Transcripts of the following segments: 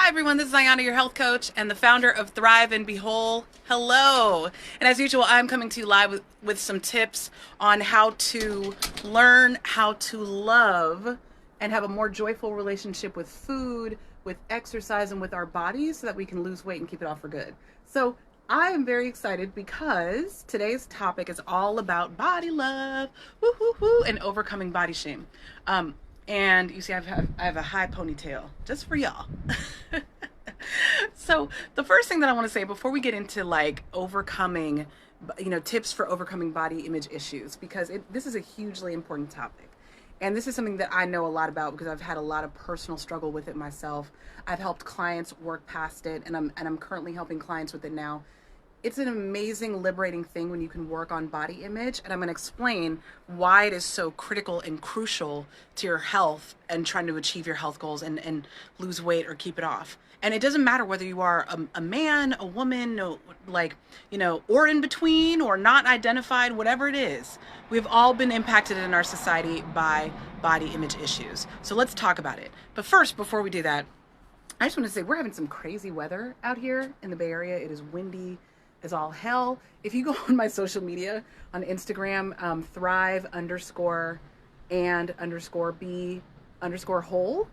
everyone, this is Ayana, your health coach and the founder of Thrive and Be Whole. Hello. And as usual, I'm coming to you live with some tips on how to learn how to love and have a more joyful relationship with food, with exercise, and with our bodies so that we can lose weight and keep it off for good. So I am very excited because today's topic is all about body love, woo, woo, woo, and overcoming body shame. And you see, I have a high ponytail just for y'all. So the first thing that I want to say before we get into like overcoming, tips for overcoming body image issues, because this is a hugely important topic. And this is something that I know a lot about because I've had a lot of personal struggle with it myself. I've helped clients work past it, and I'm currently helping clients with it now. It's an amazing, liberating thing when you can work on body image, and I'm going to explain why it is so critical and crucial to your health and trying to achieve your health goals and lose weight or keep it off. And it doesn't matter whether you are a man, a woman, no, or in between or not identified, whatever it is. We've all been impacted in our society by body image issues. So let's talk about it. But first, before we do that, I just want to say we're having some crazy weather out here in the Bay Area. It is windy as all hell. If you go on my social media on Instagram, thrive underscore and underscore be underscore whole,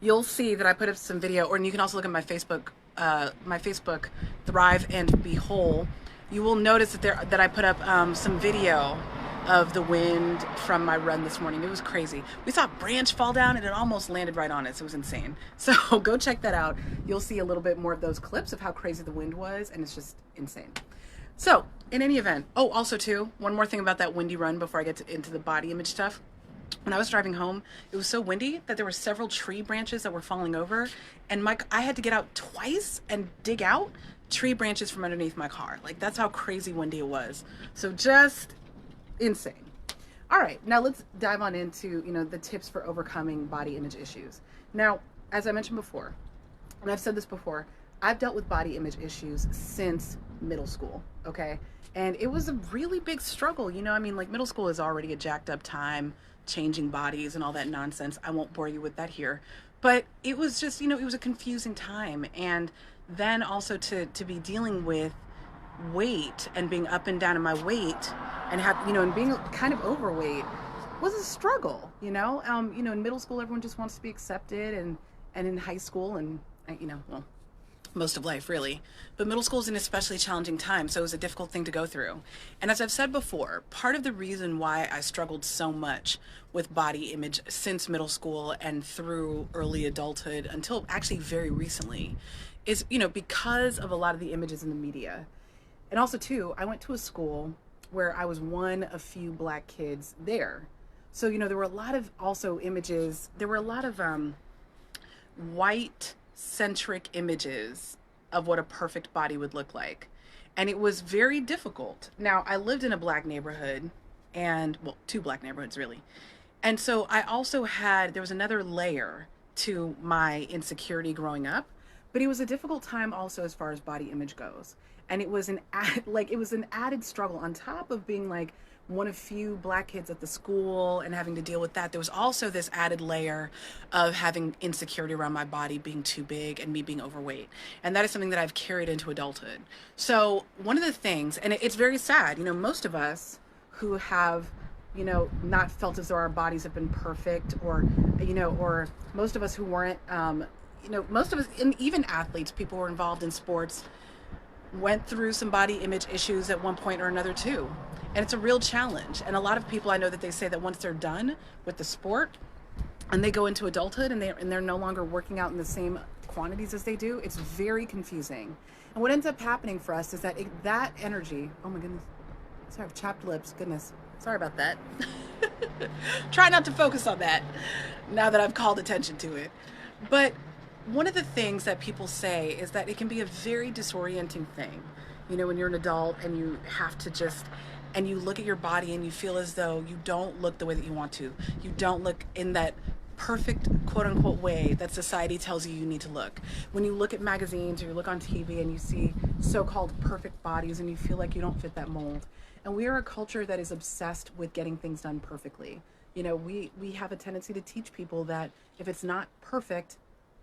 you'll see that I put up some video, or you can also look at my Facebook, Thrive and Be Whole. You will notice that I put up some video of the wind from my run this morning. It was crazy. We saw a branch fall down and it almost landed right on it. So it was insane. So go check that out. You'll see a little bit more of those clips of how crazy the wind was, and it's just insane. So in any event, also too, one more thing about that windy run before I get into the body image stuff. When I was driving home, it was so windy that there were several tree branches that were falling over, and I had to get out twice and dig out tree branches from underneath my car. Like, that's how crazy windy it was. So just insane. All right, now let's dive on into, the tips for overcoming body image issues. Now, as I mentioned before, and I've said this before, I've dealt with body image issues since middle school, okay? And it was a really big struggle, like middle school is already a jacked up time, changing bodies and all that nonsense. I won't bore you with that here. But it was just, it was a confusing time. And then also to be dealing with weight and being up and down in my weight and and being kind of overweight was a struggle. In middle school everyone just wants to be accepted, and in high school and most of life really, but middle school is an especially challenging time, so it was a difficult thing to go through. And as I've said before, part of the reason why I struggled so much with body image since middle school and through early adulthood until actually very recently is because of a lot of the images in the media. And also too, I went to a school where I was one of few black kids there. So, there were a lot of also images. There were a lot of white centric images of what a perfect body would look like. And it was very difficult. Now, I lived in a black neighborhood two black neighborhoods really. And so I also there was another layer to my insecurity growing up, but it was a difficult time also as far as body image goes. And it was an added struggle on top of being like one of few black kids at the school and having to deal with that. There was also this added layer of having insecurity around my body being too big and me being overweight. And that is something that I've carried into adulthood. So one of the things, and it's very sad, most of us who have, not felt as though our bodies have been perfect, or most of us who weren't, most of us, and even athletes, people who are involved in sports, went through some body image issues at one point or another too. And it's a real challenge. And a lot of people I know that they say that once they're done with the sport and they go into adulthood and they're no longer working out in the same quantities as they do, it's very confusing. And what ends up happening for us is that that energy, oh my goodness, sorry, I have chapped lips, goodness, sorry about that. Try not to focus on that now that I've called attention to it. But one of the things that people say is that it can be a very disorienting thing, when you're an adult and you have to and you look at your body and you feel as though you don't look the way that you want to. You don't look in that perfect quote unquote way that society tells you need to look. When you look at magazines or you look on TV and you see so-called perfect bodies and you feel like you don't fit that mold. And we are a culture that is obsessed with getting things done perfectly. We have a tendency to teach people that if it's not perfect,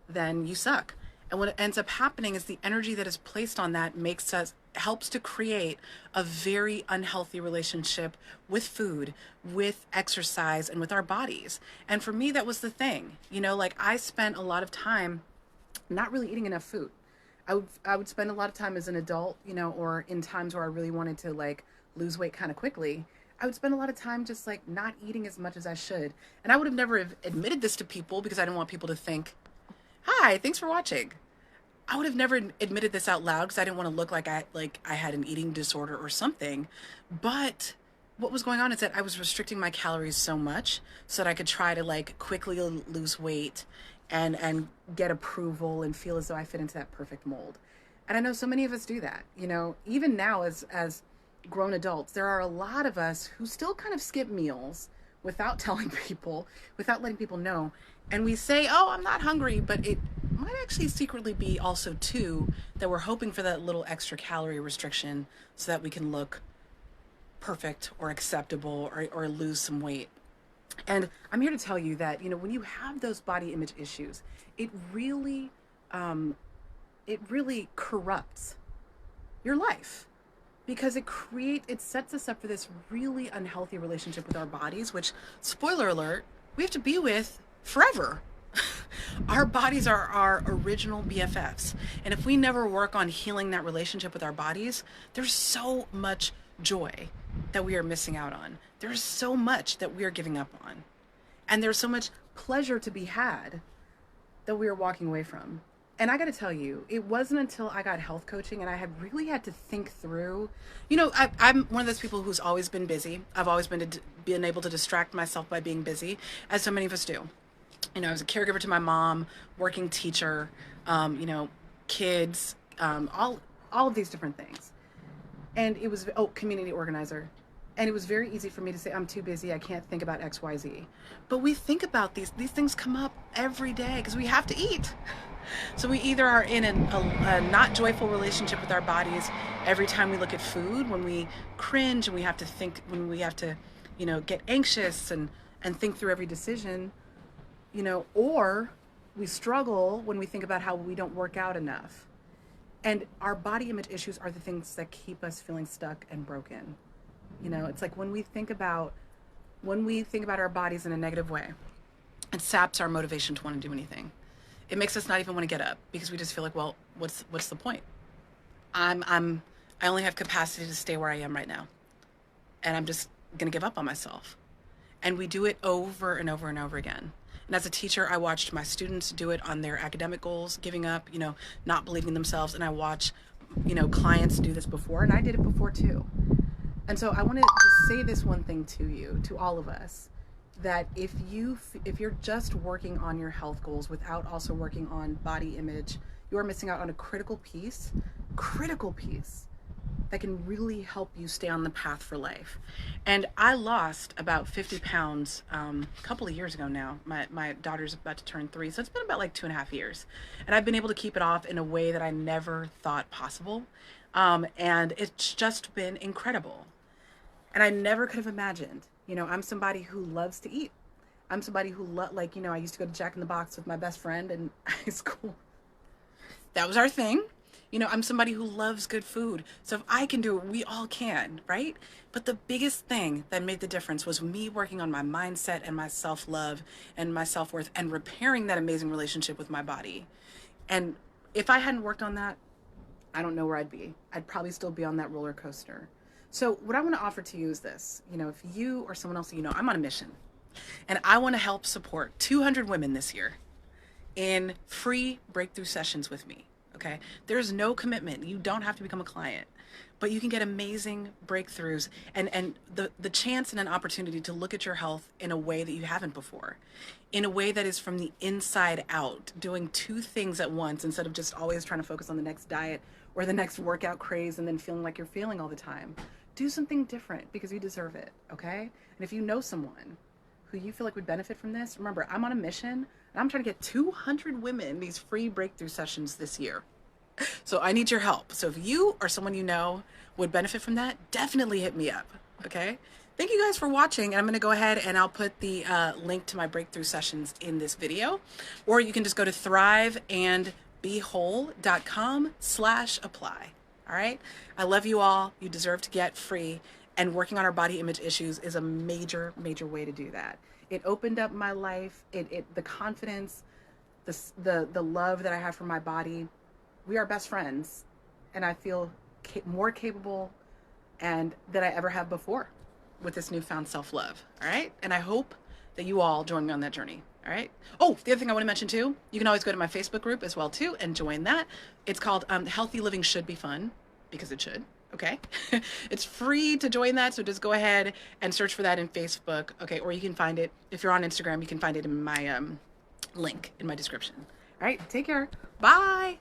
then you suck. And what ends up happening is the energy that is placed on that helps to create a very unhealthy relationship with food, with exercise, and with our bodies. And for me, that was the thing. Like I spent a lot of time not really eating enough food. I would spend a lot of time as an adult, or in times where I really wanted to like lose weight kind of quickly. I would spend a lot of time just like not eating as much as I should. And I would have never have admitted this to people because I didn't want people to think, "Hi, thanks for watching." I would have never admitted this out loud because I didn't want to look like I had an eating disorder or something. But what was going on is that I was restricting my calories so much so that I could try to like quickly lose weight and get approval and feel as though I fit into that perfect mold. And I know so many of us do that. Even now as grown adults, there are a lot of us who still kind of skip meals without telling people, without letting people know. And we say, "Oh, I'm not hungry," but it might actually secretly be also too that we're hoping for that little extra calorie restriction so that we can look perfect or acceptable or lose some weight. And I'm here to tell you that, when you have those body image issues, it really corrupts your life because it sets us up for this really unhealthy relationship with our bodies, which, spoiler alert, we have to be with forever. Our bodies are our original BFFs. And if we never work on healing that relationship with our bodies, there's so much joy that we are missing out on. There's so much that we are giving up on. And there's so much pleasure to be had that we are walking away from. And I got to tell you, it wasn't until I got health coaching and I had really had to think through, I'm one of those people who's always been busy. I've always been able to distract myself by being busy, as so many of us do. I was a caregiver to my mom, working teacher, kids, all of these different things. And it was, community organizer. And it was very easy for me to say, "I'm too busy. I can't think about X, Y, Z." But we think about these things come up every day because we have to eat. So we either are in a not joyful relationship with our bodies every time we look at food, when we cringe and we have to think, when we have to, get anxious and think through every decision, or we struggle when we think about how we don't work out enough. And our body image issues are the things that keep us feeling stuck and broken. It's like when we think about our bodies in a negative way, it saps our motivation to want to do anything. It makes us not even want to get up because we just feel like, well, what's the point? I only have capacity to stay where I am right now. And I'm just going to give up on myself. And we do it over and over and over again. And as a teacher, I watched my students do it on their academic goals, giving up, not believing in themselves. And I watch, clients do this before, and I did it before too. And so I want to just say this one thing to you, to all of us, that if you're just working on your health goals without also working on body image, you are missing out on a critical piece that can really help you stay on the path for life. And I lost about 50 pounds a couple of years ago now. My daughter's about to turn 3, so it's been about like 2.5 years. And I've been able to keep it off in a way that I never thought possible. And it's just been incredible. And I never could have imagined, I'm somebody who loves to eat. I'm somebody who I used to go to Jack in the Box with my best friend in high school. That was our thing. I'm somebody who loves good food. So if I can do it, we all can, right? But the biggest thing that made the difference was me working on my mindset and my self-love and my self-worth and repairing that amazing relationship with my body. And if I hadn't worked on that, I don't know where I'd be. I'd probably still be on that roller coaster. So what I want to offer to you is this. If you or someone else I'm on a mission. And I want to help support 200 women this year in free breakthrough sessions with me. Okay? There's no commitment. You don't have to become a client, but you can get amazing breakthroughs and the chance and an opportunity to look at your health in a way that you haven't before, in a way that is from the inside out, doing 2 things at once instead of just always trying to focus on the next diet or the next workout craze and then feeling like you're failing all the time. Do something different because you deserve it, okay? And if you know someone who you feel like would benefit from this, remember, I'm on a mission and I'm trying to get 200 women these free breakthrough sessions this year. So I need your help. So if you or someone you know would benefit from that, definitely hit me up, okay? Thank you guys for watching. And I'm going to go ahead and I'll put the link to my breakthrough sessions in this video. Or you can just go to thriveandbreakthrough.com BeWhole.com/apply. All right. I love you all. You deserve to get free. And working on our body image issues is a major, major way to do that. It opened up my life. The confidence, the love that I have for my body. We are best friends, and I feel more capable and than I ever have before with this newfound self-love. All right. And I hope that you all join me on that journey. All right. Oh, the other thing I want to mention too, you can always go to my Facebook group as well too and join that. It's called Healthy Living Should Be Fun, because it should. Okay. It's free to join that. So just go ahead and search for that in Facebook. Okay. Or you can find it, if you're on Instagram, you can find it in my link in my description. All right. Take care. Bye.